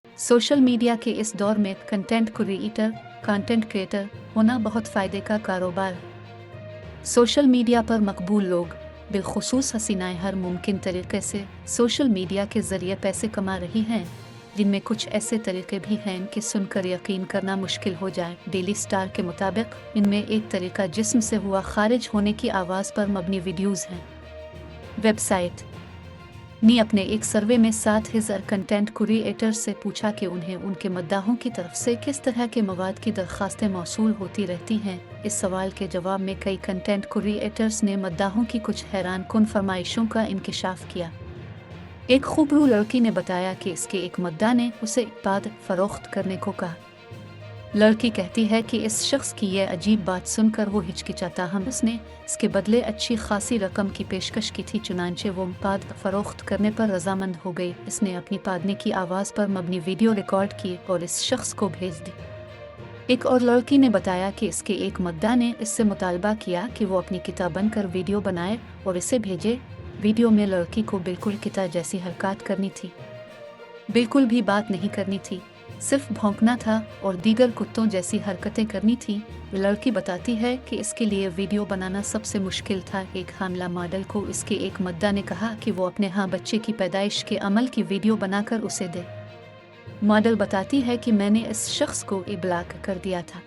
Social media के इस दौर में कंटेंट क्रिएटर होना बहुत फ़ायदे का कारोबार है। सोशल मीडिया पर मकबूल लोग बिलखुसूस हसीनाएं हर मुमकिन तरीके से सोशल मीडिया के ज़रिए पैसे कमा रही हैं, जिनमें कुछ ऐसे तरीके भी हैं कि सुनकर यकीन करना मुश्किल हो जाए। डेली स्टार के मुताबिक इनमें एक तरीका जिस्म से हुआ खारिज होने की आवाज़ पर मबनी वीडियोज़ हैं। वेबसाइट ने अपने एक सर्वे में 7,000 कंटेंट क्रिएटर्स से पूछा कि उन्हें उनके मद्दाहों की तरफ से किस तरह के मवाद की दरखास्तें मौसूल होती रहती हैं। इस सवाल के जवाब में कई कंटेंट क्रिएटर्स ने मद्दाहों की कुछ हैरान कुन फरमाइशों का इंकिशाफ किया। एक खूबरू लड़की ने बताया कि इसके एक मद्दा ने उसे उत्पाद फरोख्त करने को कहा। लड़की कहती है कि इस शख्स की यह अजीब बात सुनकर वो हिचकिचाता हम उसने इसके बदले अच्छी खासी रकम की पेशकश की थी, चुनांचे वो पाद फरोख्त करने पर रजामंद हो गई। इसने अपनी पादने की आवाज़ पर मबनी वीडियो रिकॉर्ड की और इस शख्स को भेज दी। एक और लड़की ने बताया कि इसके एक मद्दा ने इससे मुतालबा किया कि वो अपनी किताब बनकर वीडियो बनाए और इसे भेजे। वीडियो में लड़की को बिल्कुल किताब जैसी हरकत करनी थी, बिल्कुल भी बात नहीं करनी थी, सिर्फ भौंकना था और दीगर कुत्तों जैसी हरकतें करनी थी। लड़की बताती है कि इसके लिए वीडियो बनाना सबसे मुश्किल था। एक हामला मॉडल को इसके एक मद्दा ने कहा कि वो अपने बच्चे की पैदाइश के अमल की वीडियो बनाकर उसे दे। मॉडल बताती है कि मैंने इस शख्स को ब्लॉक कर दिया था।